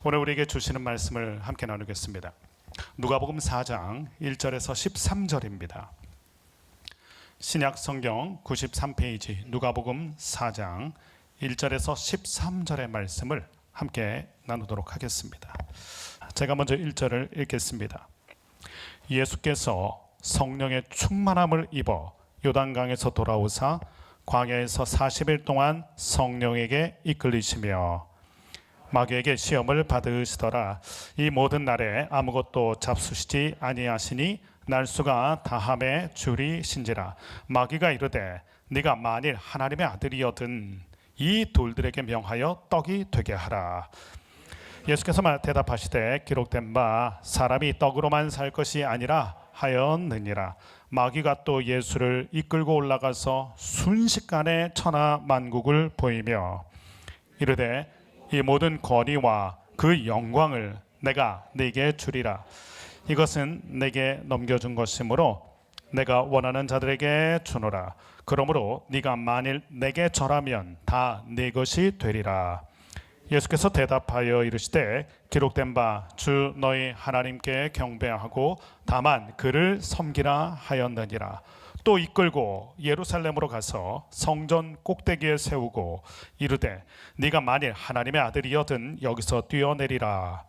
오늘 우리에게 주시는 말씀을 함께 나누겠습니다. 누가복음 4장 1절에서 13절입니다. 신약 성경 93페이지 누가복음 4장 1절에서 13절의 말씀을 함께 나누도록 하겠습니다. 제가 먼저 1절을 읽겠습니다. 예수께서 성령의 충만함을 입어 요단강에서 돌아오사 광야에서 40일 동안 성령에게 이끌리시며 마귀에게 시험을 받으시더라. 이 모든 날에 아무것도 잡수시지 아니하시니 날수가 다함에 줄이신지라. 마귀가 이르되 네가 만일 하나님의 아들이여든 이 돌들에게 명하여 떡이 되게 하라. 예수께서 대답하시되 기록된 바 사람이 떡으로만 살 것이 아니라 하였느니라. 마귀가 또 예수를 이끌고 올라가서 순식간에 천하 만국을 보이며 이르되 이 모든 권위와 그 영광을 내가 네게 주리라. 이것은 내게 넘겨준 것이므로 내가 원하는 자들에게 주노라. 그러므로 네가 만일 내게 절하면 다 네 것이 되리라. 예수께서 대답하여 이르시되 기록된 바 주 너희 하나님께 경배하고 다만 그를 섬기라 하였느니라. 또 이끌고 예루살렘으로 가서 성전 꼭대기에 세우고 이르되 네가 만일 하나님의 아들이여든 여기서 뛰어내리라.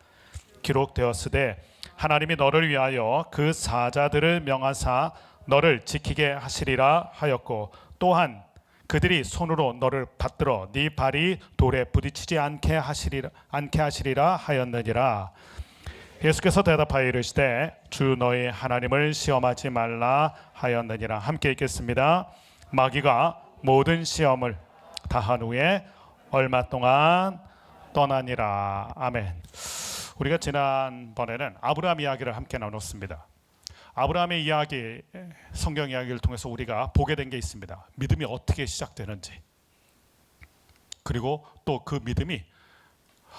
기록되었으되 하나님이 너를 위하여 그 사자들을 명하사 너를 지키게 하시리라 하였고 또한 그들이 손으로 너를 받들어 네 발이 돌에 부딪히지 않게 하시리라 하였느니라. 예수께서 대답하여 이르시되 주 너희 하나님을 시험하지 말라 하였느니라. 함께 읽겠습니다. 마귀가 모든 시험을 다한 후에 얼마 동안 떠나니라. 아멘. 우리가 지난번에는 아브라함 이야기를 함께 나눴습니다. 아브라함의 이야기, 성경 이야기를 통해서 우리가 보게 된 게 있습니다. 믿음이 어떻게 시작되는지, 그리고 또 그 믿음이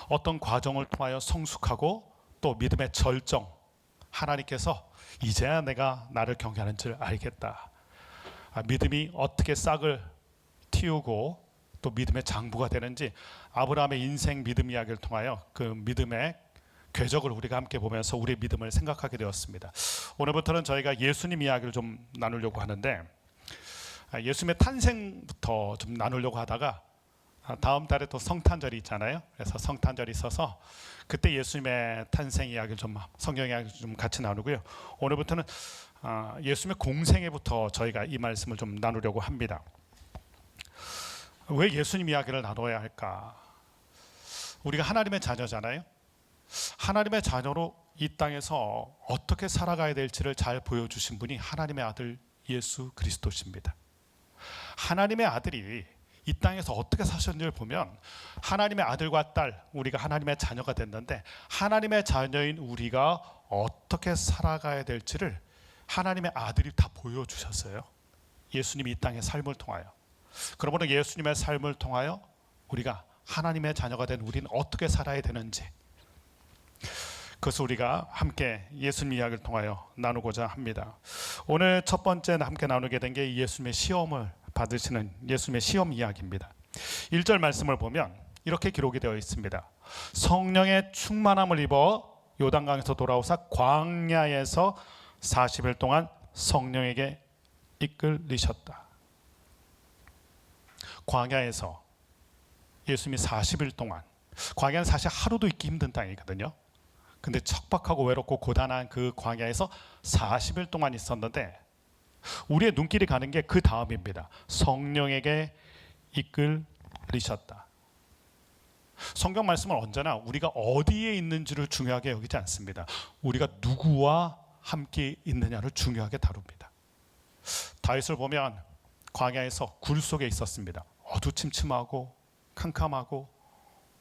어떤 과정을 통하여 성숙하고 또 믿음의 절정, 하나님께서 이제야 내가 나를 경외하는 줄 알겠다. 믿음이 어떻게 싹을 틔우고 또 믿음의 장부가 되는지 아브라함의 인생 믿음 이야기를 통하여 그 믿음의 궤적을 우리가 함께 보면서 우리의 믿음을 생각하게 되었습니다. 오늘부터는 저희가 예수님 이야기를 좀 나누려고 하는데 예수님의 탄생부터 좀 나누려고 하다가 다음 달에 또 성탄절이 있잖아요. 그래서 성탄절이 있어서 그때 예수님의 탄생 이야기를 좀 성경 이야기를 좀 같이 나누고요. 오늘부터는 예수님의 공생애부터 저희가 이 말씀을 좀 나누려고 합니다. 왜 예수님 이야기를 나눠야 할까? 우리가 하나님의 자녀잖아요. 하나님의 자녀로 이 땅에서 어떻게 살아가야 될지를 잘 보여주신 분이 하나님의 아들 예수 그리스도십니다. 하나님의 아들이 이 땅에서 어떻게 사셨는지를 보면 하나님의 아들과 딸, 우리가 하나님의 자녀가 됐는데 하나님의 자녀인 우리가 어떻게 살아가야 될지를 하나님의 아들이 다 보여주셨어요. 예수님이 이 땅의 삶을 통하여. 그러므로 예수님의 삶을 통하여 우리가 하나님의 자녀가 된 우리는 어떻게 살아야 되는지, 그것을 우리가 함께 예수님 이야기를 통하여 나누고자 합니다. 오늘 첫 번째 함께 나누게 된 게 예수님의 시험을 받으시는 예수님의 시험 이야기입니다. 1절 말씀을 보면 이렇게 기록이 되어 있습니다. 성령의 충만함을 입어 요단강에서 돌아오사 광야에서 40일 동안 성령에게 이끌리셨다. 광야에서 예수님이 40일 동안, 광야는 사실 하루도 있기 힘든 땅이거든요. 근데 척박하고 외롭고 고단한 그 광야에서 40일 동안 있었는데 우리의 눈길이 가는 게 그 다음입니다. 성령에게 이끌리셨다. 성경 말씀은 언제나 우리가 어디에 있는지를 중요하게 여기지 않습니다. 우리가 누구와 함께 있느냐를 중요하게 다룹니다. 다윗을 보면 광야에서 굴 속에 있었습니다. 어두침침하고 캄캄하고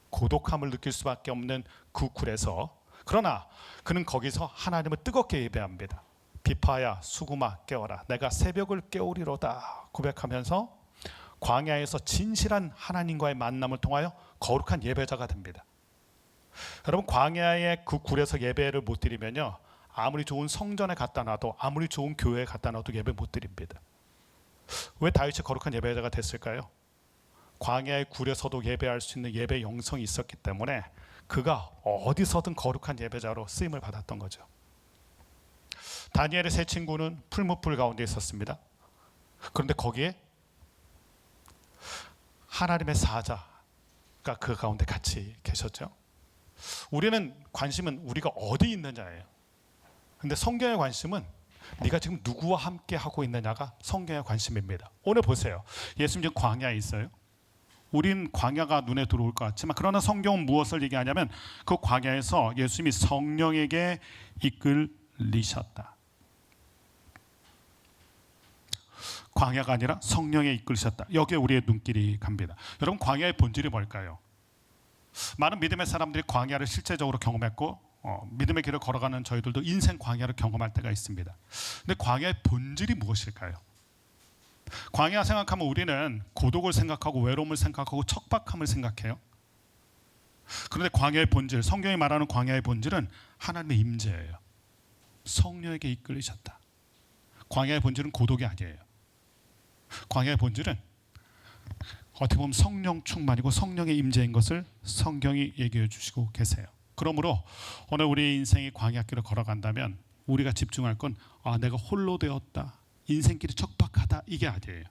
고독함을 느낄 수밖에 없는 그 굴에서, 그러나 그는 거기서 하나님을 뜨겁게 예배합니다. 비파야 수구마 깨어라, 내가 새벽을 깨우리로다 고백하면서 광야에서 진실한 하나님과의 만남을 통하여 거룩한 예배자가 됩니다. 여러분, 광야의 그 굴에서 예배를 못 드리면요, 아무리 좋은 성전에 갖다 놔도, 아무리 좋은 교회에 갖다 놔도 예배 못 드립니다. 왜 다윗이 거룩한 예배자가 됐을까요? 광야의 굴에서도 예배할 수 있는 예배 영성이 있었기 때문에 그가 어디서든 거룩한 예배자로 쓰임을 받았던 거죠. 다니엘의 세 친구는 풀무불 가운데 있었습니다. 그런데 거기에 하나님의 사자가 그 가운데 같이 계셨죠. 우리는 관심은 우리가 어디 있느냐예요. 근데 성경의 관심은 네가 지금 누구와 함께 하고 있느냐가 성경의 관심입니다. 오늘 보세요. 예수님 지금 광야에 있어요. 우린 광야가 눈에 들어올 것 같지만, 그러나 성경은 무엇을 얘기하냐면 그 광야에서 예수님이 성령에게 이끌리셨다. 광야가 아니라 성령에 이끌리셨다. 여기에 우리의 눈길이 갑니다. 여러분, 광야의 본질이 뭘까요? 많은 믿음의 사람들이 광야를 실제적으로 경험했고 믿음의 길을 걸어가는 저희들도 인생 광야를 경험할 때가 있습니다. 근데 광야의 본질이 무엇일까요? 광야 생각하면 우리는 고독을 생각하고 외로움을 생각하고 척박함을 생각해요. 그런데 광야의 본질, 성경이 말하는 광야의 본질은 하나님의 임재예요. 성령에게 이끌리셨다. 광야의 본질은 고독이 아니에요. 광야의 본질은 어떻게 보면 성령 충만이고 성령의 임재인 것을 성경이 얘기해 주시고 계세요. 그러므로 오늘 우리의 인생이 광야길을 걸어간다면 우리가 집중할 건 내가 홀로 되었다, 인생길이 척박하다, 이게 아니에요.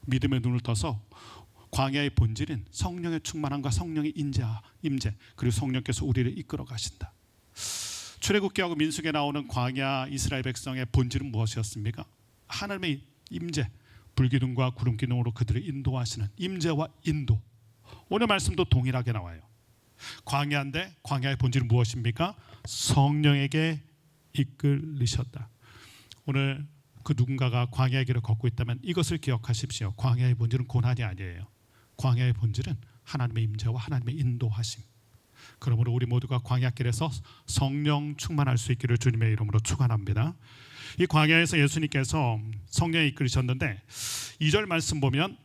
믿음의 눈을 떠서 광야의 본질인 성령의 충만함과 성령의 임재, 그리고 성령께서 우리를 이끌어 가신다. 출애굽기하고 민수기에 나오는 광야 이스라엘 백성의 본질은 무엇이었습니까? 하나님의 임재, 불기둥과 구름기둥으로 그들을 인도하시는 임재와 인도. 오늘 말씀도 동일하게 나와요. 광야인데 광야의 본질은 무엇입니까? 성령에게 이끌리셨다. 오늘 그 누군가가 광야의 길을 걷고 있다면 이것을 기억하십시오. 광야의 본질은 고난이 아니에요. 광야의 본질은 하나님의 임재와 하나님의 인도하심. 그러므로 우리 모두가 광야길에서 성령 충만할 수 있기를 주님의 이름으로 축원합니다. 이 광야에서 예수님께서 성령에 이끌리셨는데 2절 말씀 보면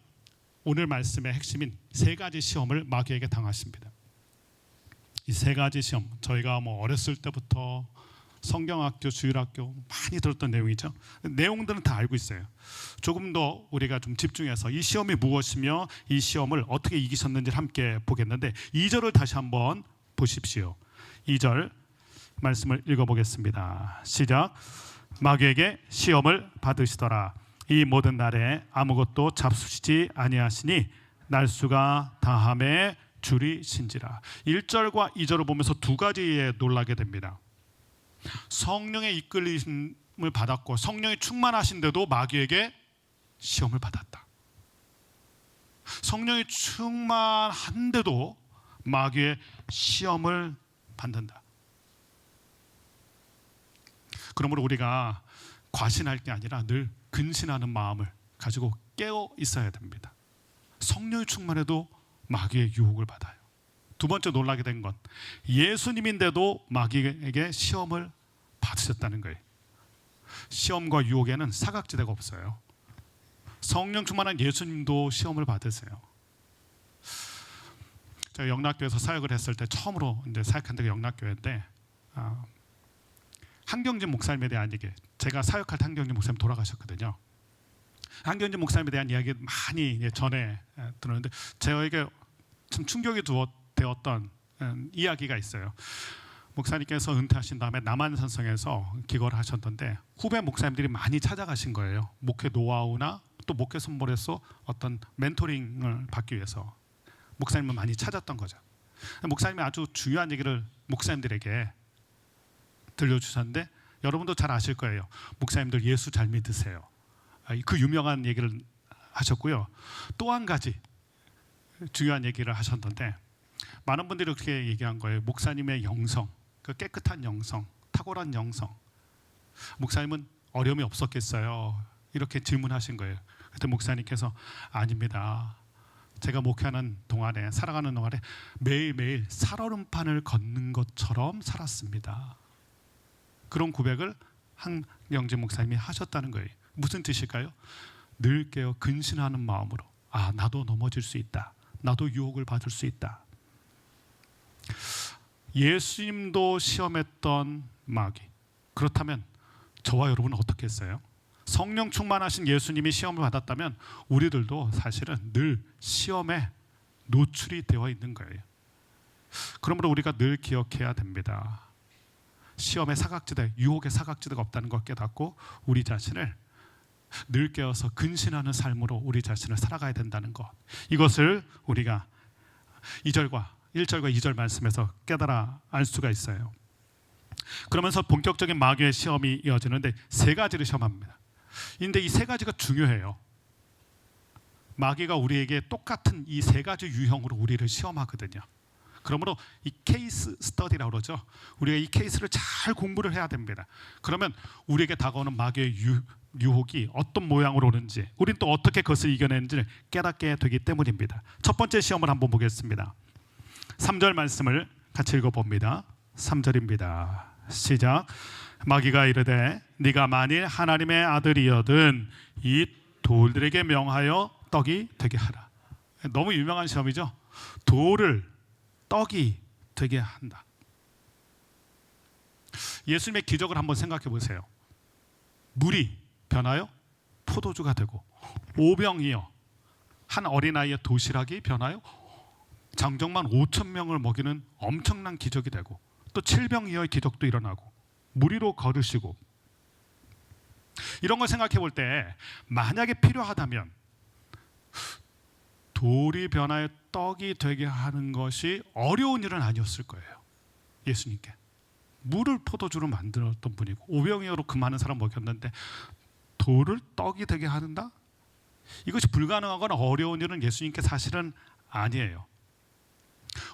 오늘 말씀의 핵심인 세 가지 시험을 마귀에게 당하십니다. 이 세 가지 시험, 저희가 어렸을 때부터 성경학교, 주일학교 많이 들었던 내용이죠. 내용들은 다 알고 있어요. 조금 더 우리가 좀 집중해서 이 시험이 무엇이며 이 시험을 어떻게 이기셨는지를 함께 보겠는데 2절을 다시 한번 보십시오. 2절 말씀을 읽어보겠습니다. 시작. 마귀에게 시험을 받으시더라. 이 모든 날에 아무것도 잡수시지 아니하시니 날수가 다함에 줄이신지라. 1절과 2절을 보면서 두 가지에 놀라게 됩니다. 성령의 이끌림을 받았고 성령이 충만하신데도 마귀에게 시험을 받았다. 성령이 충만한데도 마귀의 시험을 받는다. 그러므로 우리가 과신할 게 아니라 늘 근신하는 마음을 가지고 깨어 있어야 됩니다. 성령이 충만해도 마귀의 유혹을 받아요. 두 번째 놀라게 된 건 예수님인데도 마귀에게 시험을 받으셨다는 거예요. 시험과 유혹에는 사각지대가 없어요. 성령 충만한 예수님도 시험을 받으세요. 제가 영락교에서 사역을 했을 때 처음으로 이제 사역한 데가 영락교회인데 한경진 목사님에 대한 얘기, 제가 사역할 때 한경진 목사님 돌아가셨거든요. 한경진 목사님에 대한 이야기 많이 전에 들었는데 저에게 참 충격이 되었던 이야기가 있어요. 목사님께서 은퇴하신 다음에 남한산성에서 기거를 하셨던데 후배 목사님들이 많이 찾아가신 거예요. 목회 노하우나 또 목회 선물에서 어떤 멘토링을 받기 위해서 목사님을 많이 찾았던 거죠. 목사님이 아주 중요한 얘기를 목사님들에게 들려주셨는데 여러분도 잘 아실 거예요. 목사님들 예수 잘 믿으세요. 그 유명한 얘기를 하셨고요. 또 한 가지 중요한 얘기를 하셨는데 많은 분들이 그렇게 얘기한 거예요. 목사님의 영성, 그 깨끗한 영성, 탁월한 영성, 목사님은 어려움이 없었겠어요? 이렇게 질문하신 거예요. 그때 목사님께서 아닙니다. 제가 목회하는 동안에, 살아가는 동안에 매일매일 살얼음판을 걷는 것처럼 살았습니다. 그런 고백을 한영진 목사님이 하셨다는 거예요. 무슨 뜻일까요? 늘 깨어 근신하는 마음으로 나도 넘어질 수 있다. 나도 유혹을 받을 수 있다. 예수님도 시험했던 마귀. 그렇다면 저와 여러분은 어떻게 했어요? 성령 충만하신 예수님이 시험을 받았다면 우리들도 사실은 늘 시험에 노출이 되어 있는 거예요. 그러므로 우리가 늘 기억해야 됩니다. 시험의 사각지대, 유혹의 사각지대가 없다는 걸 깨닫고 우리 자신을 늘 깨어서 근신하는 삶으로 우리 자신을 살아가야 된다는 것, 이것을 우리가 1절과 2절 말씀에서 깨달아 알 수가 있어요. 그러면서 본격적인 마귀의 시험이 이어지는데 세 가지를 시험합니다. 근데 이 세 가지가 중요해요. 마귀가 우리에게 똑같은 이 세 가지 유형으로 우리를 시험하거든요. 그러므로 이 케이스 스터디라고 그러죠. 우리가 이 케이스를 잘 공부를 해야 됩니다. 그러면 우리에게 다가오는 마귀의 유혹이 어떤 모양으로 오는지, 우린 또 어떻게 그것을 이겨내는지를 깨닫게 되기 때문입니다. 첫 번째 시험을 한번 보겠습니다. 3절 말씀을 같이 읽어봅니다. 3절입니다. 시작. 마귀가 이르되 네가 만일 하나님의 아들이여든 이 돌들에게 명하여 떡이 되게 하라. 너무 유명한 시험이죠. 돌을 떡이 되게 한다. 예수님의 기적을 한번 생각해 보세요. 물이 변하여 포도주가 되고, 오병이어 한 어린아이의 도시락이 변하여 장정만 5,000명을 먹이는 엄청난 기적이 되고, 또 칠병이어의 기적도 일어나고, 무리로 걸으시고, 이런 걸 생각해 볼 때 만약에 필요하다면 돌이 변하여 떡이 되게 하는 것이 어려운 일은 아니었을 거예요. 예수님께 물을 포도주로 만들었던 분이고 오병이어로 그 많은 사람 먹였는데 돌을 떡이 되게 한다? 이것이 불가능하거나 어려운 일은 예수님께 사실은 아니에요.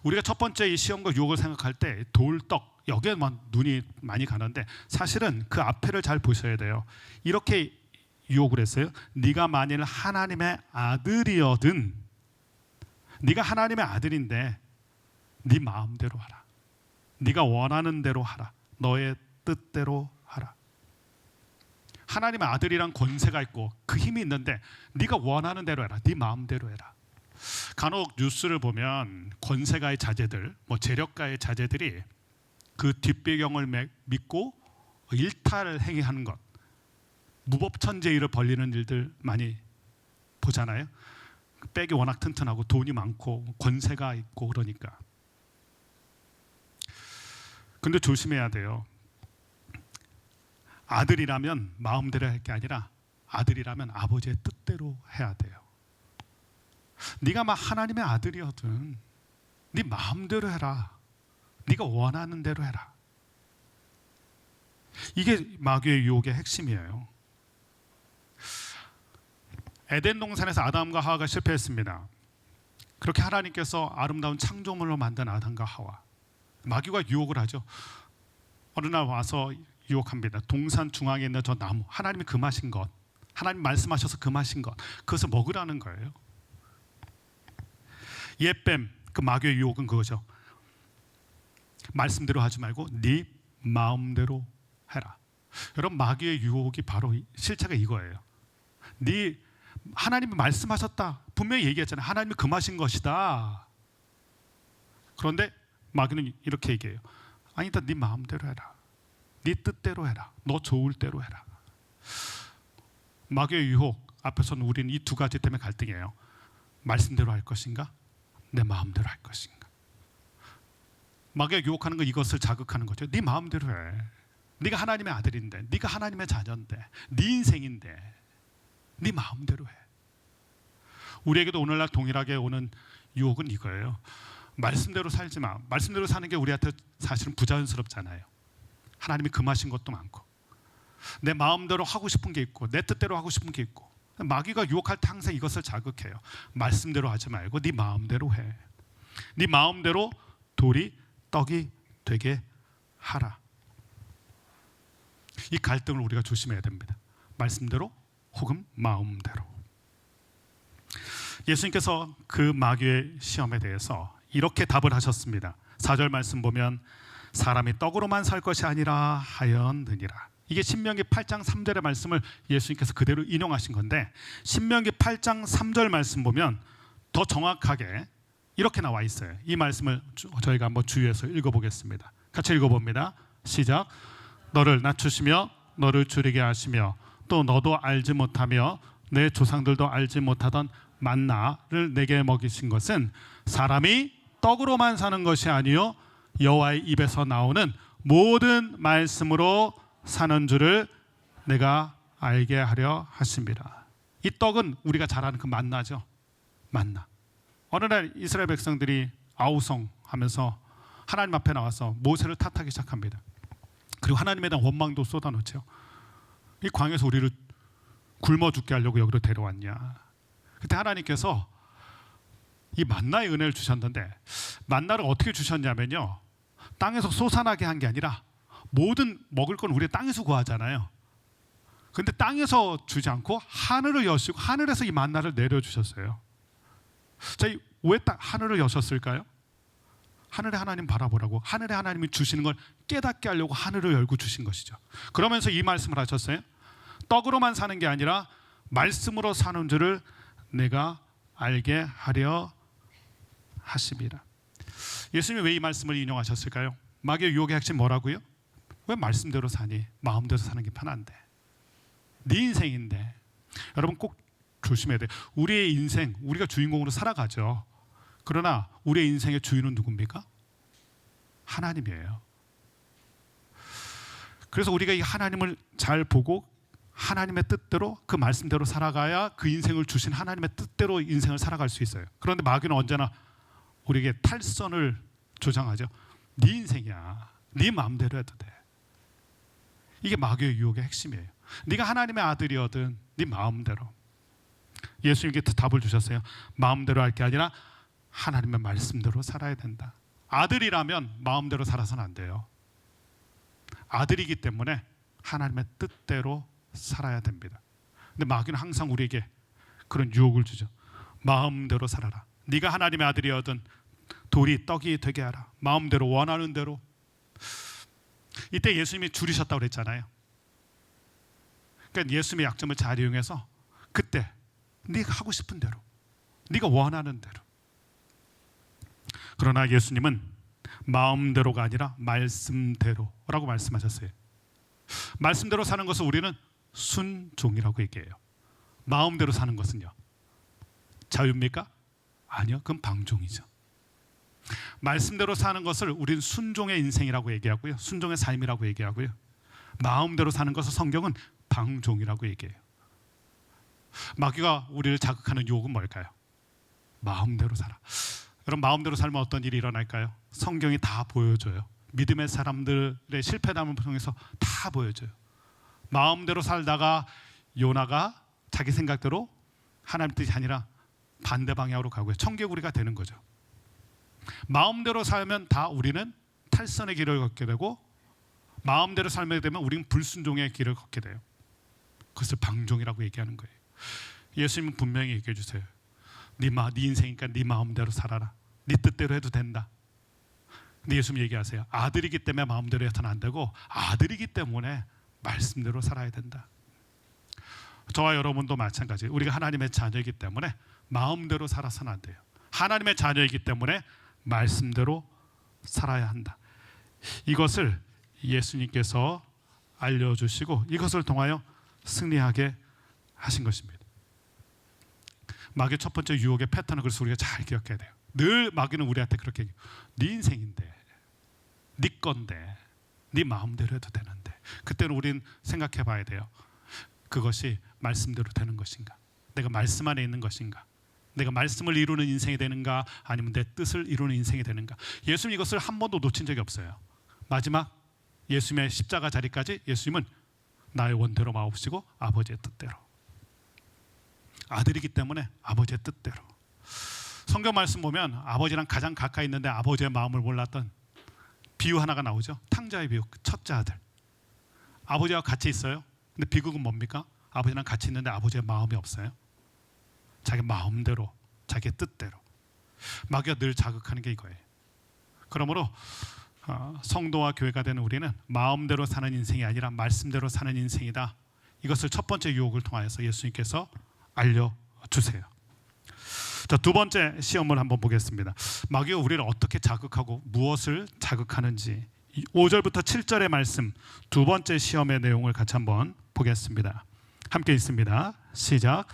우리가 첫 번째 이 시험과 유혹을 생각할 때 돌떡, 여기에만 눈이 많이 가는데 사실은 그 앞에를 잘 보셔야 돼요. 이렇게 유혹을 했어요. 네가 만일 하나님의 아들이어든, 네가 하나님의 아들인데 네 마음대로 하라. 네가 원하는 대로 하라. 너의 뜻대로 하라. 하나님의 아들이란 권세가 있고 그 힘이 있는데 네가 원하는 대로 해라. 네 마음대로 해라. 간혹 뉴스를 보면 권세가의 자제들, 재력가의 자제들이 그 뒷배경을 믿고 일탈을 행위하는 것, 무법천재일을 벌리는 일들 많이 보잖아요. 백이 워낙 튼튼하고 돈이 많고 권세가 있고 그러니까. 근데 조심해야 돼요. 아들이라면 마음대로 할 게 아니라 아들이라면 아버지의 뜻대로 해야 돼요. 네가 막 하나님의 아들이어든 네 마음대로 해라. 네가 원하는 대로 해라. 이게 마귀의 유혹의 핵심이에요. 에덴 동산에서 아담과 하와가 실패했습니다. 그렇게 하나님께서 아름다운 창조물로 만든 아담과 하와, 마귀가 유혹을 하죠. 어느 날 와서 유혹합니다. 동산 중앙에 있는 저 나무, 하나님이 금하신 것, 하나님 말씀하셔서 금하신 것, 그것을 먹으라는 거예요. 옛뱀, 그 마귀의 유혹은 그거죠. 말씀대로 하지 말고 네 마음대로 해라. 여러분, 마귀의 유혹이 바로 실체가 이거예요. 네 하나님이 말씀하셨다, 분명히 얘기했잖아요. 하나님이 금하신 것이다. 그런데 마귀는 이렇게 얘기해요. 아니다, 네 마음대로 해라. 네 뜻대로 해라. 너 좋을 대로 해라. 마귀의 유혹 앞에서는 우리는 이 두 가지 때문에 갈등이에요. 말씀대로 할 것인가? 내 마음대로 할 것인가? 마귀가 유혹하는 건 이것을 자극하는 거죠. 네 마음대로 해. 네가 하나님의 아들인데, 네가 하나님의 자녀인데, 네 인생인데 네 마음대로 해. 우리에게도 오늘날 동일하게 오는 유혹은 이거예요. 말씀대로 살지 마. 말씀대로 사는 게 우리한테 사실은 부자연스럽잖아요. 하나님이 금하신 것도 많고 내 마음대로 하고 싶은 게 있고 내 뜻대로 하고 싶은 게 있고, 마귀가 유혹할 때 항상 이것을 자극해요. 말씀대로 하지 말고 네 마음대로 해. 네 마음대로 돌이 떡이 되게 하라. 이 갈등을 우리가 조심해야 됩니다. 말씀대로 혹은 마음대로. 예수님께서 그 마귀의 시험에 대해서 이렇게 답을 하셨습니다. 4절 말씀 보면 사람이 떡으로만 살 것이 아니라 하였느니라. 이게 신명기 8장 3절의 말씀을 예수님께서 그대로 인용하신 건데, 신명기 8장 3절 말씀 보면 더 정확하게 이렇게 나와 있어요. 이 말씀을 저희가 한번 주의해서 읽어보겠습니다. 같이 읽어봅니다. 시작. 너를 낮추시며 너를 줄이게 하시며 또 너도 알지 못하며 내 조상들도 알지 못하던 만나를 내게 먹이신 것은 사람이 떡으로만 사는 것이 아니요 여호와의 입에서 나오는 모든 말씀으로 사는 줄을 내가 알게 하려 하십니다. 이 떡은 우리가 잘 아는 그 만나죠. 만나. 어느 날 이스라엘 백성들이 아우성하면서 하나님 앞에 나와서 모세를 탓하기 시작합니다. 그리고 하나님에 대한 원망도 쏟아놓죠. 이 광야에서 우리를 굶어 죽게 하려고 여기로 데려왔냐. 그때 하나님께서 이 만나의 은혜를 주셨는데, 만나를 어떻게 주셨냐면요, 땅에서 솟아나게 한 게 아니라 모든 먹을 건 우리 땅에서 구하잖아요. 근데 땅에서 주지 않고 하늘을 여시고 하늘에서 이 만나를 내려주셨어요. 자, 왜 하늘을 여셨을까요? 하늘의 하나님 바라보라고, 하늘의 하나님이 주시는 걸 깨닫게 하려고 하늘을 열고 주신 것이죠. 그러면서 이 말씀을 하셨어요. 떡으로만 사는 게 아니라 말씀으로 사는 줄을 내가 알게 하려 하십니다. 예수님이 왜 이 말씀을 인용하셨을까요? 마귀의 유혹의 핵심 뭐라고요? 왜 말씀대로 사니? 마음대로 사는 게 편한데, 네 인생인데. 여러분 꼭 조심해야 돼요. 우리의 인생, 우리가 주인공으로 살아가죠. 그러나 우리의 인생의 주인은 누굽니까? 하나님이에요. 그래서 우리가 이 하나님을 잘 보고 하나님의 뜻대로, 그 말씀대로 살아가야 그 인생을 주신 하나님의 뜻대로 인생을 살아갈 수 있어요. 그런데 마귀는 언제나 우리에게 탈선을 조장하죠. 네 인생이야, 네 마음대로 해도 돼. 이게 마귀의 유혹의 핵심이에요. 네가 하나님의 아들이거든, 네 마음대로. 예수님께 답을 주셨어요. 마음대로 할 게 아니라 하나님의 말씀대로 살아야 된다. 아들이라면 마음대로 살아서는 안 돼요. 아들이기 때문에 하나님의 뜻대로 살아야 됩니다. 근데 마귀는 항상 우리에게 그런 유혹을 주죠. 마음대로 살아라. 네가 하나님의 아들이거든 돌이 떡이 되게 하라. 마음대로, 원하는 대로. 이때 예수님이 줄이셨다고 그랬잖아요. 그러니까 예수님의 약점을 잘 이용해서 그때 네가 하고 싶은 대로, 네가 원하는 대로. 그러나 예수님은 마음대로가 아니라 말씀대로라고 말씀하셨어요. 말씀대로 사는 것을 우리는 순종이라고 얘기해요. 마음대로 사는 것은요, 자유입니까? 아니요, 그건 방종이죠. 말씀대로 사는 것을 우리는 순종의 인생이라고 얘기하고요, 순종의 삶이라고 얘기하고요, 마음대로 사는 것을 성경은 방종이라고 얘기해요. 마귀가 우리를 자극하는 유혹은 뭘까요? 마음대로 살아. 여러분, 마음대로 살면 어떤 일이 일어날까요? 성경이 다 보여줘요. 믿음의 사람들의 실패담을 통해서 다 보여줘요. 마음대로 살다가 요나가 자기 생각대로 하나님 뜻이 아니라 반대 방향으로 가고요, 청개구리가 되는 거죠. 마음대로 살면 다 우리는 탈선의 길을 걷게 되고, 마음대로 살게 되면 우리는 불순종의 길을 걷게 돼요. 그것을 방종이라고 얘기하는 거예요. 예수님은 분명히 얘기해 주세요. 네 인생이니까 네 마음대로 살아라. 네 뜻대로 해도 된다. 근데 예수님 얘기하세요. 아들이기 때문에 마음대로 해서는 안 되고, 아들이기 때문에 말씀대로 살아야 된다. 저와 여러분도 마찬가지. 우리가 하나님의 자녀이기 때문에 마음대로 살아서는 안 돼요. 하나님의 자녀이기 때문에 말씀대로 살아야 한다. 이것을 예수님께서 알려주시고 이것을 통하여 승리하게 하신 것입니다. 마귀의 첫 번째 유혹의 패턴은, 그래서 우리가 잘 기억해야 돼요. 늘 마귀는 우리한테 그렇게 얘기해요. 네 인생인데, 네 건데, 네 마음대로 해도 되는데. 그때는 우리는 생각해 봐야 돼요. 그것이 말씀대로 되는 것인가? 내가 말씀 안에 있는 것인가? 내가 말씀을 이루는 인생이 되는가? 아니면 내 뜻을 이루는 인생이 되는가? 예수님 이것을 한 번도 놓친 적이 없어요. 마지막 예수님의 십자가 자리까지 예수님은 나의 원대로 마옵시고 아버지의 뜻대로. 아들이기 때문에 아버지의 뜻대로. 성경 말씀 보면 아버지랑 가장 가까이 있는데 아버지의 마음을 몰랐던 비유 하나가 나오죠. 탕자의 비유. 첫째 아들. 아버지와 같이 있어요. 근데 비극은 뭡니까? 아버지랑 같이 있는데 아버지의 마음이 없어요. 자기 마음대로, 자기의 뜻대로. 마귀가 늘 자극하는 게 이거예요. 그러므로 성도와 교회가 되는 우리는 마음대로 사는 인생이 아니라 말씀대로 사는 인생이다. 이것을 첫 번째 유혹을 통하여서 예수님께서 알려주세요. 자, 두 번째 시험을 한번 보겠습니다. 마귀가 우리를 어떻게 자극하고 무엇을 자극하는지 5절부터 7절의 말씀, 두 번째 시험의 내용을 같이 한번 보겠습니다. 함께 있습니다. 시작.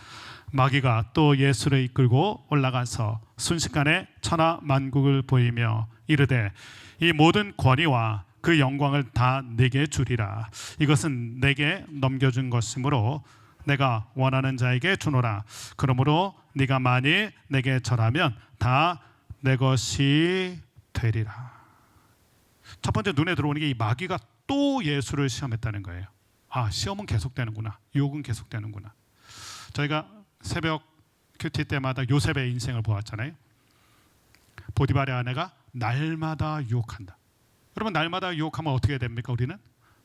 마귀가 또 예수를 이끌고 올라가서 순식간에 천하 만국을 보이며 이르되 이 모든 권위와 그 영광을 다 내게 주리라. 이것은 내게 넘겨준 것이므로 내가 원하는 자에게 주노라. 그러므로 네가 만일 내게 절하면 다 내 것이 되리라. 첫 번째 눈에 들어오는 게 이 마귀가 또 예수를 시험했다는 거예요. 아, 시험은 계속되는구나. 유혹은 계속되는구나. 저희가 새벽 큐티 때마다 요셉의 인생을 보았잖아요. 보디발의 아내가 날마다 유혹한다. 여러분, 날마다 유혹하면 어떻게 됩니까? 우리는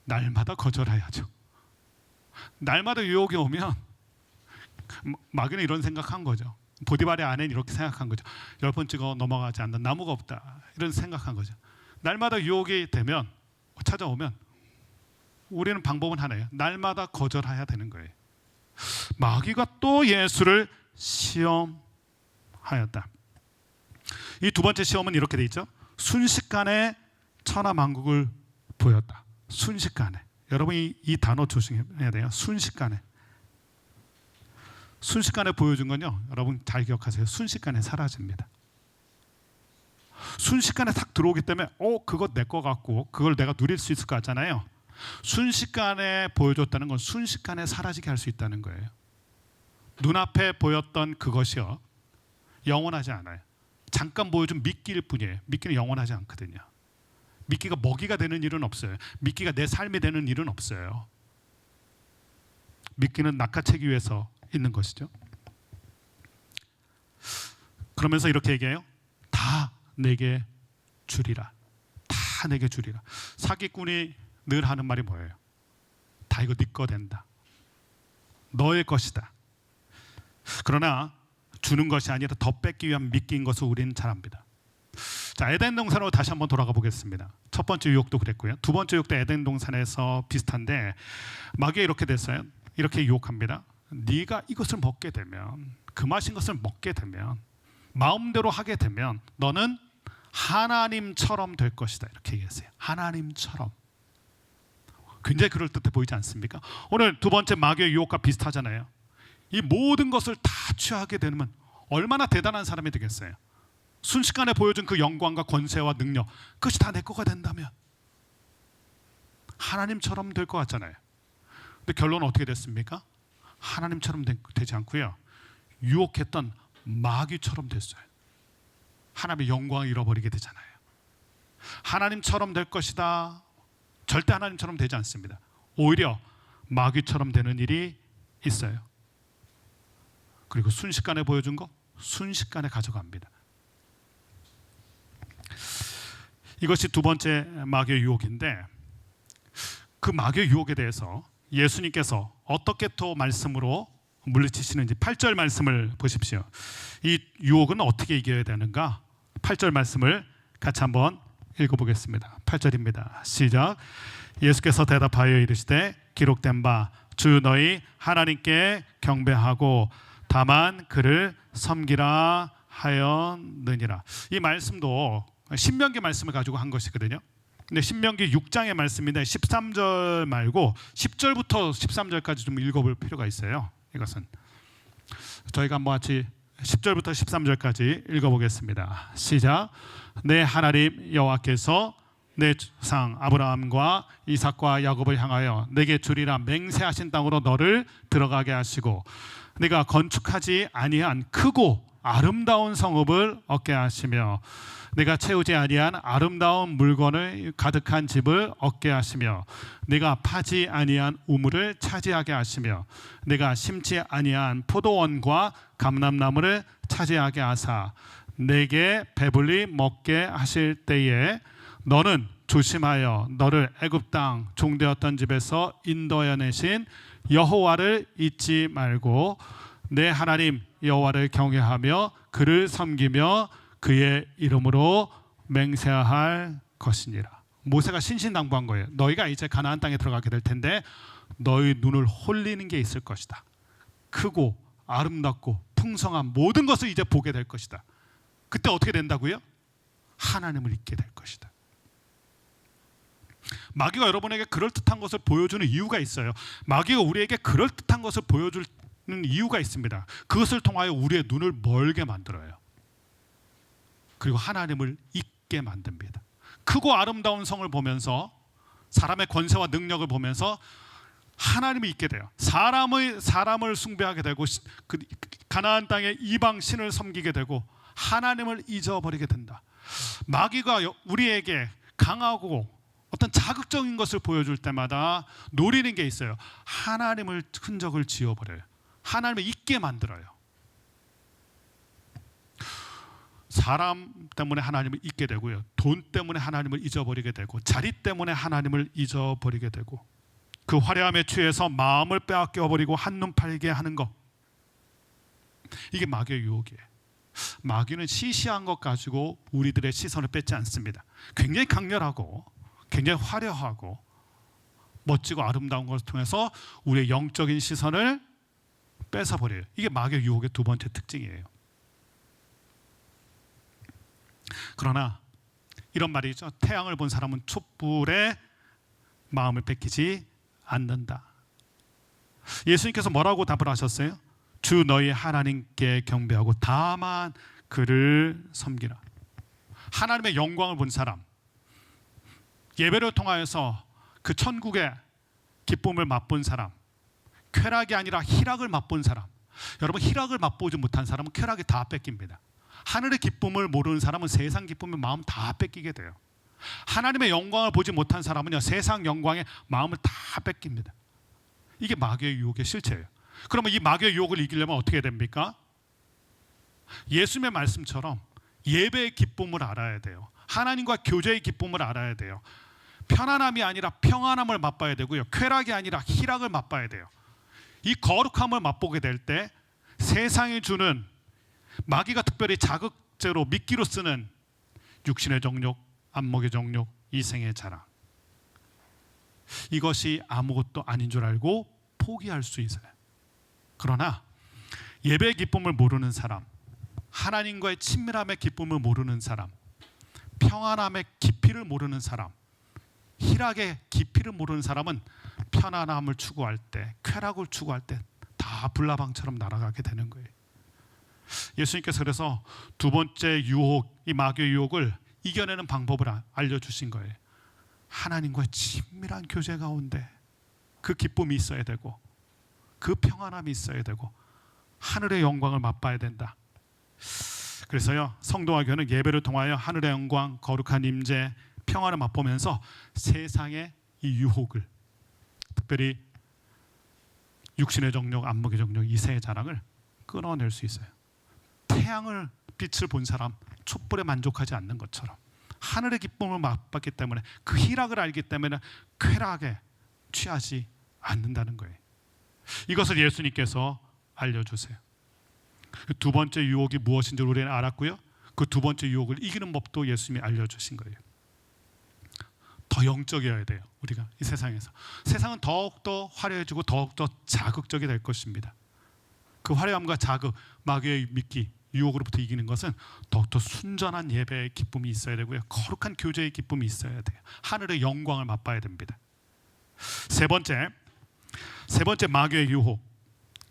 날마다 거절해야죠. 날마다 유혹이 오면 마귀는 이런 생각한 거죠. 보디발의 아내는 이렇게 생각한 거죠. 10번 찍어 넘어가지 않는 나무가 없다. 이런 생각한 거죠. 날마다 유혹이 되면, 찾아오면 우리는 방법은 하나예요. 날마다 거절해야 되는 거예요. 마귀가 또 예수를 시험하였다. 이 두 번째 시험은 이렇게 돼 있죠. 순식간에 천하 만국을 보였다. 순식간에. 여러분이 이 단어 조심해야 돼요. 순식간에. 순식간에 보여준 건요, 여러분 잘 기억하세요. 순식간에 사라집니다. 순식간에 탁 들어오기 때문에 그거 내 거 같고 그걸 내가 누릴 수 있을 것 같잖아요. 순식간에 보여줬다는 건 순식간에 사라지게 할 수 있다는 거예요. 눈앞에 보였던 그것이요, 영원하지 않아요. 잠깐 보여준 미끼일 뿐이에요. 미끼는 영원하지 않거든요. 미끼가 먹이가 되는 일은 없어요. 미끼가 내 삶이 되는 일은 없어요. 미끼는 낚아채기 위해서 있는 것이죠. 그러면서 이렇게 얘기해요. 다 내게 주리라. 다 내게 주리라. 사기꾼이 늘 하는 말이 뭐예요? 다 이거 네 거 된다. 너의 것이다. 그러나 주는 것이 아니라 더 뺏기 위한 미끼인 것을 우리는 잘 압니다. 자, 에덴 동산으로 다시 한번 돌아가 보겠습니다. 첫 번째 유혹도 그랬고요. 두 번째 유혹도 에덴 동산에서 비슷한데 마귀가 이렇게 됐어요. 이렇게 유혹합니다. 네가 이것을 먹게 되면, 그 마신 것을 먹게 되면, 마음대로 하게 되면 너는 하나님처럼 될 것이다. 이렇게 얘기했어요. 하나님처럼. 굉장히 그럴듯해 보이지 않습니까? 오늘 두 번째 마귀의 유혹과 비슷하잖아요. 이 모든 것을 다 취하게 되면 얼마나 대단한 사람이 되겠어요. 순식간에 보여준 그 영광과 권세와 능력, 그것이 다 내 거가 된다면 하나님처럼 될 것 같잖아요. 근데 결론은 어떻게 됐습니까? 하나님처럼 되지 않고요, 유혹했던 마귀처럼 됐어요. 하나님의 영광을 잃어버리게 되잖아요. 하나님처럼 될 것이다. 절대 하나님처럼 되지 않습니다. 오히려 마귀처럼 되는 일이 있어요. 그리고 순식간에 보여준 거 순식간에 가져갑니다. 이것이 두 번째 마귀의 유혹인데, 그 마귀의 유혹에 대해서 예수님께서 어떻게 또 말씀으로 물리치시는지 8절 말씀을 보십시오. 이 유혹은 어떻게 이겨야 되는가? 8절 말씀을 같이 한번 읽어보겠습니다. 8절입니다. 시작. 예수께서 대답하여 이르시되 기록된 바 주 너희 하나님께 경배하고 다만 그를 섬기라 하였느니라. 이 말씀도 신명기 말씀을 가지고 한 것이거든요. 근데 신명기 6장의 말씀인데 13절 말고 10절부터 13절까지 좀 읽어볼 필요가 있어요. 이것은 저희가 한번 같이 10절부터 13절까지 읽어보겠습니다. 시작. 내 하나님 여호와께서 내 조상 아브라함과 이삭과 야곱을 향하여 내게 주리라 맹세하신 땅으로 너를 들어가게 하시고 네가 건축하지 아니한 크고 아름다운 성읍을 얻게 하시며 네가 채우지 아니한 아름다운 물건을 가득한 집을 얻게 하시며 네가 파지 아니한 우물을 차지하게 하시며 네가 심지 아니한 포도원과 감람나무를 차지하게 하사 내게 배불리 먹게 하실 때에 너는 조심하여 너를 애굽 땅 종되었던 집에서 인도하여 내신 여호와를 잊지 말고 내 하나님 여호와를 경외하며 그를 섬기며 그의 이름으로 맹세할 것이니라. 모세가 신신당부한 거예요. 너희가 이제 가나안 땅에 들어가게 될 텐데 너희 눈을 홀리는 게 있을 것이다. 크고 아름답고 풍성한 모든 것을 이제 보게 될 것이다. 그때 어떻게 된다고요? 하나님을 잊게 될 것이다. 마귀가 여러분에게 그럴듯한 것을 보여주는 이유가 있어요. 마귀가 우리에게 그럴듯한 것을 보여줄 이유가 있습니다. 그것을 통하여 우리의 눈을 멀게 만들어요. 그리고 하나님을 잊게 만듭니다. 크고 아름다운 성을 보면서, 사람의 권세와 능력을 보면서 하나님을 잊게 돼요. 사람을 숭배하게 되고, 그 가나안 땅의 이방 신을 섬기게 되고 하나님을 잊어버리게 된다. 마귀가 우리에게 강하고 어떤 자극적인 것을 보여줄 때마다 노리는 게 있어요. 하나님을 흔적을 지워버려요. 하나님을 잊게 만들어요. 사람 때문에 하나님을 잊게 되고요, 돈 때문에 하나님을 잊어버리게 되고, 자리 때문에 하나님을 잊어버리게 되고, 그 화려함에 취해서 마음을 빼앗겨버리고 한눈 팔게 하는 것, 이게 마귀의 유혹이에요. 마귀는 시시한 것 가지고 우리들의 시선을 뺏지 않습니다. 굉장히 강렬하고 굉장히 화려하고 멋지고 아름다운 것을 통해서 우리의 영적인 시선을 뺏어버려요. 이게 마귀의 유혹의 두 번째 특징이에요. 그러나 이런 말이 있죠. 태양을 본 사람은 촛불에 마음을 뺏기지 않는다. 예수님께서 뭐라고 답을 하셨어요? 주 너희 하나님께 경배하고 다만 그를 섬기라. 하나님의 영광을 본 사람, 예배를 통하여서 그 천국의 기쁨을 맛본 사람, 쾌락이 아니라 희락을 맛본 사람. 여러분, 희락을 맛보지 못한 사람은 쾌락이 다 뺏깁니다. 하늘의 기쁨을 모르는 사람은 세상 기쁨의 마음 다 뺏기게 돼요. 하나님의 영광을 보지 못한 사람은요, 세상 영광의 마음을 다 뺏깁니다. 이게 마귀의 유혹의 실체예요. 그러면 이 마귀의 유혹을 이기려면 어떻게 됩니까? 예수님의 말씀처럼 예배의 기쁨을 알아야 돼요. 하나님과 교제의 기쁨을 알아야 돼요. 편안함이 아니라 평안함을 맛봐야 되고요, 쾌락이 아니라 희락을 맛봐야 돼요. 이 거룩함을 맛보게 될 때 세상이 주는, 마귀가 특별히 자극제로 미끼로 쓰는 육신의 정욕, 안목의 정욕, 이생의 자랑, 이것이 아무것도 아닌 줄 알고 포기할 수 있어요. 그러나 예배의 기쁨을 모르는 사람, 하나님과의 친밀함의 기쁨을 모르는 사람, 평안함의 깊이를 모르는 사람, 희락의 깊이를 모르는 사람은 편안함을 추구할 때, 쾌락을 추구할 때 다 불나방처럼 날아가게 되는 거예요. 예수님께서 그래서 두 번째 유혹, 이 마귀의 유혹을 이겨내는 방법을 알려주신 거예요. 하나님과의 친밀한 교제 가운데 그 기쁨이 있어야 되고, 그 평안함이 있어야 되고, 하늘의 영광을 맛봐야 된다. 그래서요, 성도와 교회는 예배를 통하여 하늘의 영광, 거룩한 임재, 평안을 맛보면서 세상의 이 유혹을, 특별히 육신의 정욕, 안목의 정욕, 이세의 자랑을 끊어낼 수 있어요. 태양을 빛을 본 사람 촛불에 만족하지 않는 것처럼 하늘의 기쁨을 맛봤기 때문에, 그 희락을 알기 때문에 쾌락에 취하지 않는다는 거예요. 이것을 예수님께서 알려주세요. 두 번째 유혹이 무엇인지 우리는 알았고요, 그 두 번째 유혹을 이기는 법도 예수님이 알려주신 거예요. 더 영적이어야 돼요. 우리가 이 세상에서, 세상은 더욱더 화려해지고 더욱더 자극적이 될 것입니다. 그 화려함과 자극, 마귀의 미끼, 유혹으로부터 이기는 것은 더욱더 순전한 예배의 기쁨이 있어야 되고요, 거룩한 교제의 기쁨이 있어야 돼요. 하늘의 영광을 맛봐야 됩니다. 세 번째 마귀의 유혹,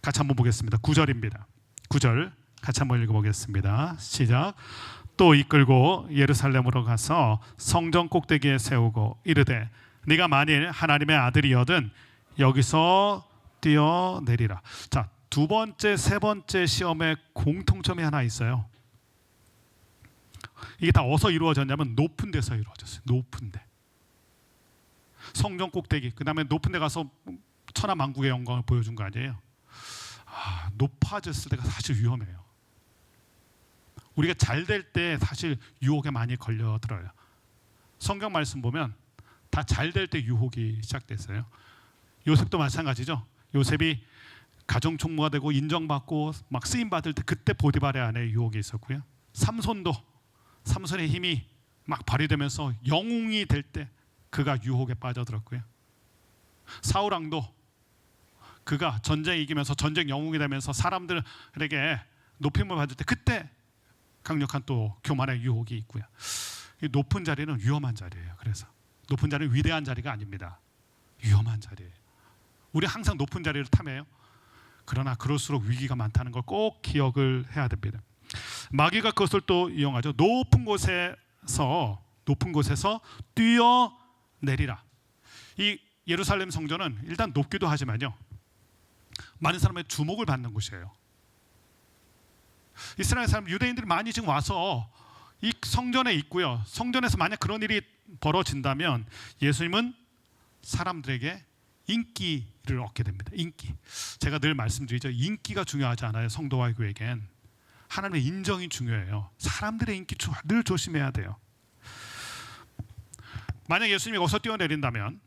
같이 한번 보겠습니다. 9절입니다. 9절 같이 한번 읽어보겠습니다. 시작. 또 이끌고 예루살렘으로 가서 성전 꼭대기에 세우고 이르되 네가 만일 하나님의 아들이거든 여기서 뛰어내리라. 자, 두 번째, 세 번째 시험의 공통점이 하나 있어요. 이게 다 어디서 이루어졌냐면 높은 데서 이루어졌어요. 높은 데, 성전 꼭대기, 그 다음에 높은 데 가서 천하만국의 영광을 보여준 거 아니에요? 높아졌을 때가 사실 위험해요. 우리가 잘 될 때 사실 유혹에 많이 걸려들어요. 성경 말씀 보면 다 잘 될 때 유혹이 시작됐어요. 요셉도 마찬가지죠. 요셉이 가정 총무가 되고 인정받고 막 쓰임 받을 때 그때 보디발의 안에 유혹이 있었고요. 삼손도 삼손의 힘이 막 발휘되면서 영웅이 될 때 그가 유혹에 빠져들었고요. 사울 왕도 그가 전쟁 이기면서 전쟁 영웅이 되면서 사람들에게 높임을 받을 때 그때 강력한 또 교만의 유혹이 있고요. 이 높은 자리는 위험한 자리예요. 그래서 높은 자리는 위대한 자리가 아닙니다. 위험한 자리예요. 우리 항상 높은 자리를 탐해요. 그러나 그럴수록 위기가 많다는 걸 꼭 기억을 해야 됩니다. 마귀가 그것을 또 이용하죠. 높은 곳에서 뛰어내리라. 이 예루살렘 성전은 일단 높기도 하지만요, 많은 사람의 주목을 받는 곳이에요. 이스라엘 사람, 유대인들이 많이 지금 와서 이 성전에 있고요. 성전에서 만약 그런 일이 벌어진다면 예수님은 사람들에게 인기를 얻게 됩니다. 인기. 제가 늘 말씀드리죠. 인기가 중요하지 않아요. 성도와 교회에겐 하나님의 인정이 중요해요. 사람들의 인기 늘 조심해야 돼요. 만약 예수님이 거기서 뛰어내린다면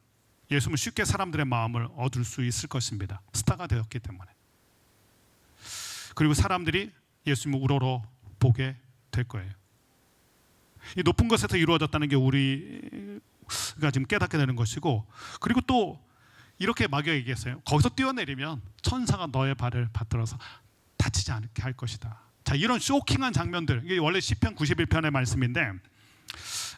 예수님은 쉽게 사람들의 마음을 얻을 수 있을 것입니다. 스타가 되었기 때문에. 그리고 사람들이 예수님을 우러러 보게 될 거예요. 이 높은 곳에서 이루어졌다는 게 우리가 지금 깨닫게 되는 것이고, 그리고 또 이렇게 마귀가 얘기했어요. 거기서 뛰어내리면 천사가 너의 발을 받들어서 다치지 않게 할 것이다. 자, 이런 쇼킹한 장면들, 이게 원래 시편 91편의 말씀인데,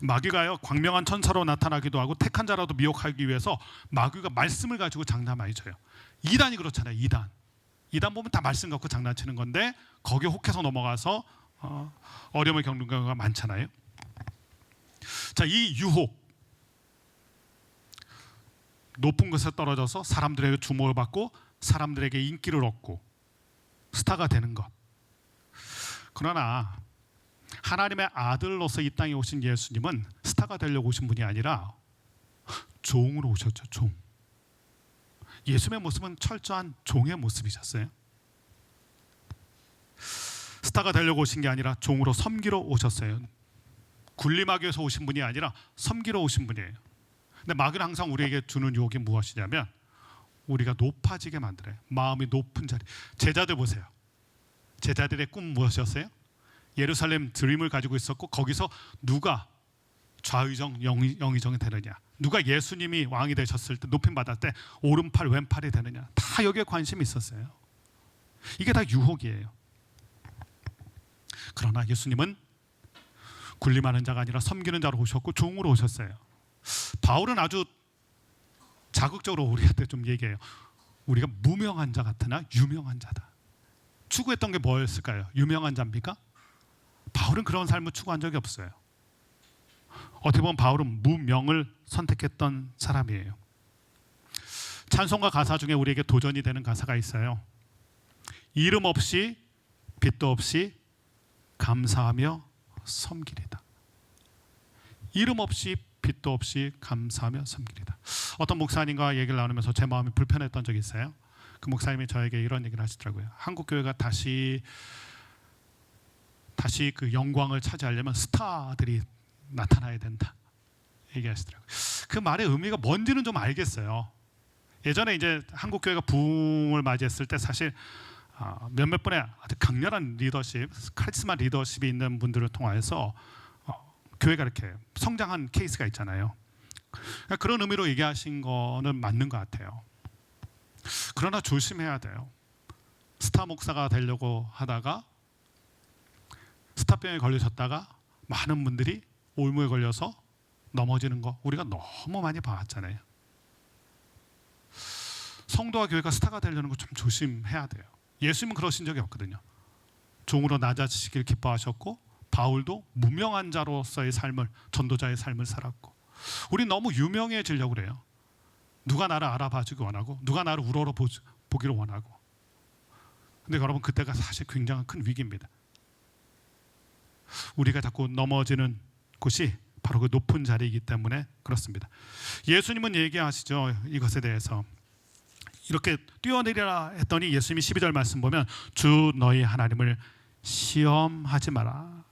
마귀가요 광명한 천사로 나타나기도 하고 택한 자라도 미혹하기 위해서 마귀가 말씀을 가지고 장난 많이 쳐요. 이단이 그렇잖아요. 이단 보면 다 말씀 갖고 장난치는 건데 거기에 혹해서 넘어가서 어려움을 겪는 경우가 많잖아요. 자, 이 유혹, 높은 곳에 떨어져서 사람들에게 주목을 받고 사람들에게 인기를 얻고 스타가 되는 것. 그러나 하나님의 아들로서 이 땅에 오신 예수님은 스타가 되려고 오신 분이 아니라 종으로 오셨죠. 종. 예수님의 모습은 철저한 종의 모습이셨어요. 스타가 되려고 오신 게 아니라 종으로 섬기러 오셨어요. 군림하기 위해서 오신 분이 아니라 섬기러 오신 분이에요. 근데 마귀는 항상 우리에게 주는 유혹이 무엇이냐면 우리가 높아지게 만들어요. 마음이 높은 자리. 제자들 보세요. 제자들의 꿈 무엇이었어요? 예루살렘 드림을 가지고 있었고 거기서 누가 좌의정 영의정이 되느냐, 누가 예수님이 왕이 되셨을 때 높임 받을 때 오른팔 왼팔이 되느냐, 다 여기에 관심이 있었어요. 이게 다 유혹이에요. 그러나 예수님은 군림하는 자가 아니라 섬기는 자로 오셨고 종으로 오셨어요. 바울은 아주 자극적으로 우리한테 좀 얘기해요. 우리가 무명한 자 같으나 유명한 자다. 추구했던 게 뭐였을까요? 유명한 자입니까? 바울은 그런 삶을 추구한 적이 없어요. 어떻게 보면 바울은 무명을 선택했던 사람이에요. 찬송가 가사 중에 우리에게 도전이 되는 가사가 있어요. 이름 없이 빛도 없이 감사하며 섬기리다. 이름 없이 빛도 없이 감사하며 섬기리다. 어떤 목사님과 얘기를 나누면서 제 마음이 불편했던 적이 있어요. 그 목사님이 저에게 이런 얘기를 하시더라고요. 한국 교회가 다시 그 영광을 차지하려면 스타들이 나타나야 된다 얘기하시더라고요. 그 말의 의미가 뭔지는 좀 알겠어요. 예전에 이제 한국 교회가 부흥을 맞이했을 때 사실 몇몇 분의 아주 강렬한 리더십, 카리스마 리더십이 있는 분들을 통해서 교회가 이렇게 성장한 케이스가 있잖아요. 그런 의미로 얘기하신 거는 맞는 것 같아요. 그러나 조심해야 돼요. 스타 목사가 되려고 하다가 스타병에 걸리셨다가 많은 분들이 올무에 걸려서 넘어지는 거 우리가 너무 많이 봐왔잖아요. 성도와 교회가 스타가 되려는 거 좀 조심해야 돼요. 예수님은 그러신 적이 없거든요. 종으로 낮아지시길 기뻐하셨고 바울도 무명한 자로서의 삶을, 전도자의 삶을 살았고, 우리 너무 유명해지려고 그래요. 누가 나를 알아봐주기 원하고 누가 나를 우러러 보기를 원하고. 근데 여러분, 그때가 사실 굉장한 큰 위기입니다. 우리가 자꾸 넘어지는 곳이 바로 그 높은 자리이기 때문에 그렇습니다. 예수님은 얘기하시죠. 이것에 대해서 이렇게 뛰어내리라 했더니 예수님이 12절 말씀 보면 주 너희 하나님을 시험하지 마라.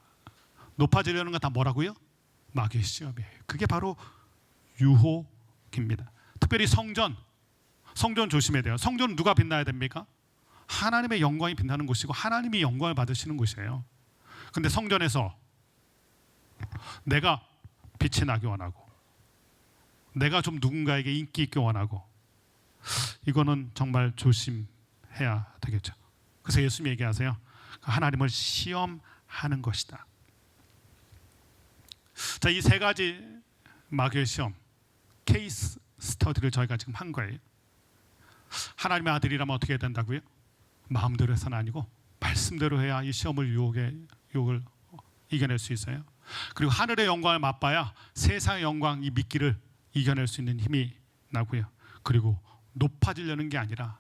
높아지려는 건 다 뭐라고요? 마귀의 시험이에요. 그게 바로 유혹입니다. 특별히 성전 조심해야 돼요. 성전은 누가 빛나야 됩니까? 하나님의 영광이 빛나는 곳이고 하나님이 영광을 받으시는 곳이에요. 근데 성전에서 내가 빛이 나기 원하고 내가 좀 누군가에게 인기 있기 원하고, 이거는 정말 조심해야 되겠죠. 그래서 예수님이 얘기하세요. 하나님을 시험하는 것이다. 자, 이 세 가지 마귀의 시험, 케이스 스터디를 저희가 지금 한 거예요. 하나님의 아들이라면 어떻게 해야 된다고요? 마음대로 해서는 아니고 말씀대로 해야 이 시험을 유혹을 이겨낼 수 있어요. 그리고 하늘의 영광을 맛봐야 세상의 영광, 이 미끼를 이겨낼 수 있는 힘이 나고요. 그리고 높아지려는 게 아니라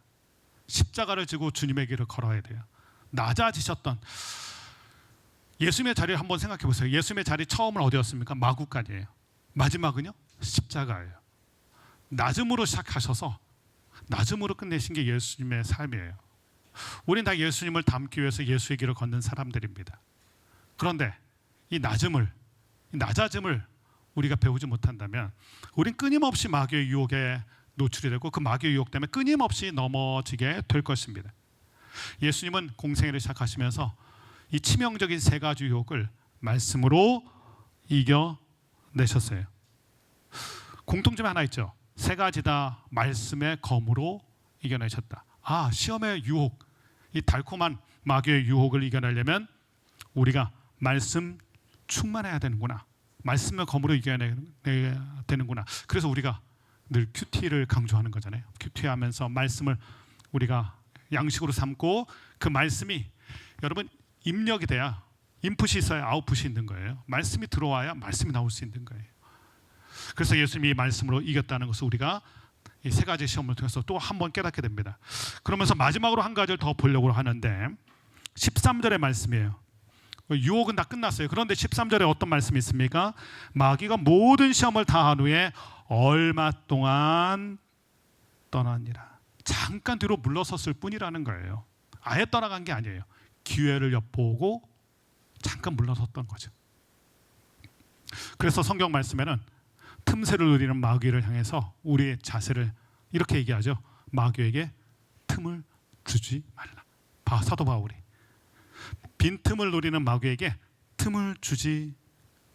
십자가를 지고 주님의 길을 걸어야 돼요. 낮아지셨던 예수님의 자리를 한번 생각해 보세요. 예수님의 자리 처음은 어디였습니까? 마구간이에요. 마지막은요? 십자가예요. 낮음으로 시작하셔서 낮음으로 끝내신 게 예수님의 삶이에요. 우린 다 예수님을 닮기 위해서 예수의 길을 걷는 사람들입니다. 그런데 이 낮아짐을 우리가 배우지 못한다면 우린 끊임없이 마귀의 유혹에 노출이 되고 그 마귀의 유혹 때문에 끊임없이 넘어지게 될 것입니다. 예수님은 공생애를 시작하시면서 이 치명적인 세 가지 유혹을 말씀으로 이겨내셨어요. 공통점이 하나 있죠. 세 가지 다 말씀의 검으로 이겨내셨다. 시험의 유혹, 이 달콤한 마귀의 유혹을 이겨내려면 우리가 말씀 충만해야 되는구나. 말씀의 검으로 이겨내야 되는구나. 그래서 우리가 늘 큐티를 강조하는 거잖아요. 큐티하면서 말씀을 우리가 양식으로 삼고 그 말씀이 여러분 입력이 돼야 인풋이 있어야 아웃풋이 있는 거예요. 말씀이 들어와야 말씀이 나올 수 있는 거예요. 그래서 예수님이 말씀으로 이겼다는 것을 우리가 이 세 가지 시험을 통해서 또 한 번 깨닫게 됩니다. 그러면서 마지막으로 한 가지를 더 보려고 하는데 13절의 말씀이에요. 유혹은 다 끝났어요. 그런데 13절에 어떤 말씀이 있습니까? 마귀가 모든 시험을 다한 후에 얼마 동안 떠나니라. 잠깐 뒤로 물러섰을 뿐이라는 거예요. 아예 떠나간 게 아니에요. 기회를 엿보고 잠깐 물러섰던 거죠. 그래서 성경 말씀에는 틈새를 누리는 마귀를 향해서 우리의 자세를 이렇게 얘기하죠. 마귀에게 틈을 주지 말라. 사도 바울이 빈틈을 노리는 마귀에게 틈을 주지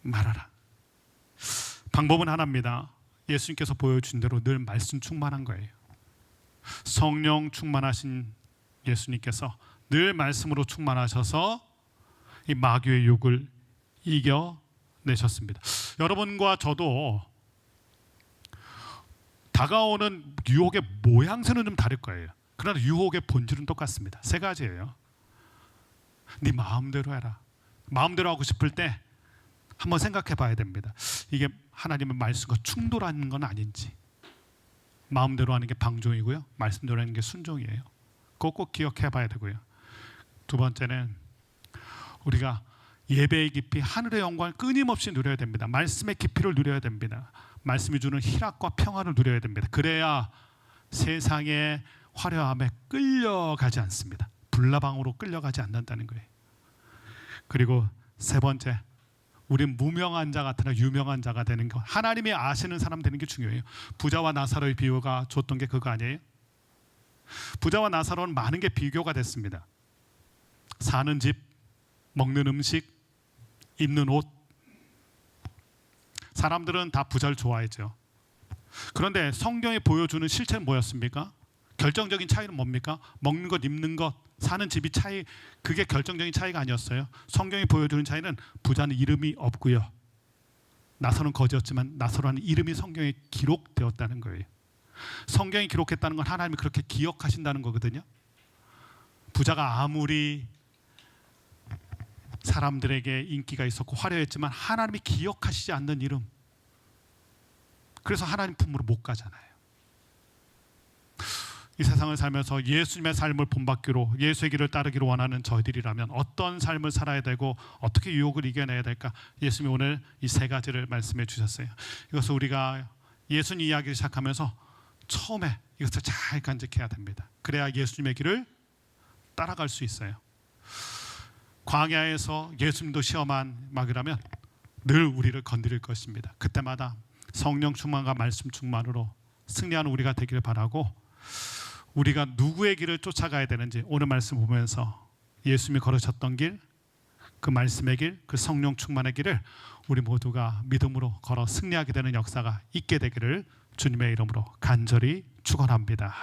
말아라. 방법은 하나입니다. 예수님께서 보여준 대로 늘 말씀 충만한 거예요. 성령 충만하신 예수님께서 늘 말씀으로 충만하셔서 이 마귀의 유혹을 이겨내셨습니다. 여러분과 저도 다가오는 유혹의 모양새는 좀 다를 거예요. 그러나 유혹의 본질은 똑같습니다. 세 가지예요. 네 마음대로 해라. 마음대로 하고 싶을 때 한번 생각해 봐야 됩니다. 이게 하나님의 말씀과 충돌하는 건 아닌지. 마음대로 하는 게 방종이고요, 말씀대로 하는 게 순종이에요. 그거 꼭 기억해 봐야 되고요. 두 번째는 우리가 예배의 깊이, 하늘의 영광을 끊임없이 누려야 됩니다. 말씀의 깊이를 누려야 됩니다. 말씀이 주는 희락과 평화를 누려야 됩니다. 그래야 세상의 화려함에 끌려가지 않습니다. 불나방으로 끌려가지 않는다는 거예요. 그리고 세 번째, 우린 무명한 자 같으나 유명한 자가 되는 것. 하나님이 아시는 사람 되는 게 중요해요. 부자와 나사로의 비유가 줬던 게 그거 아니에요? 부자와 나사로는 많은 게 비교가 됐습니다. 사는 집, 먹는 음식, 입는 옷. 사람들은 다 부자를 좋아했죠. 그런데 성경이 보여주는 실체는 뭐였습니까? 결정적인 차이는 뭡니까? 먹는 것, 입는 것, 사는 집이 차이, 그게 결정적인 차이가 아니었어요. 성경이 보여주는 차이는 부자는 이름이 없고요, 나사로는 거지였지만 나사로라는 이름이 성경에 기록되었다는 거예요. 성경이 기록했다는 건 하나님이 그렇게 기억하신다는 거거든요. 부자가 아무리 사람들에게 인기가 있었고 화려했지만 하나님이 기억하시지 않는 이름, 그래서 하나님 품으로 못 가잖아요. 이 세상을 살면서 예수님의 삶을 본받기로, 예수의 길을 따르기로 원하는 저희들이라면 어떤 삶을 살아야 되고 어떻게 유혹을 이겨내야 될까? 예수님이 오늘 이 세 가지를 말씀해 주셨어요. 이것을 우리가 예수님 이야기를 시작하면서 처음에 이것을 잘 간직해야 됩니다. 그래야 예수님의 길을 따라갈 수 있어요. 광야에서 예수님도 시험한 마귀라면 늘 우리를 건드릴 것입니다. 그때마다 성령 충만과 말씀 충만으로 승리하는 우리가 되기를 바라고, 우리가 누구의 길을 쫓아가야 되는지 오늘 말씀 보면서 예수님이 걸으셨던 길, 그 말씀의 길, 그 성령 충만의 길을 우리 모두가 믿음으로 걸어 승리하게 되는 역사가 있게 되기를 주님의 이름으로 간절히 축원합니다.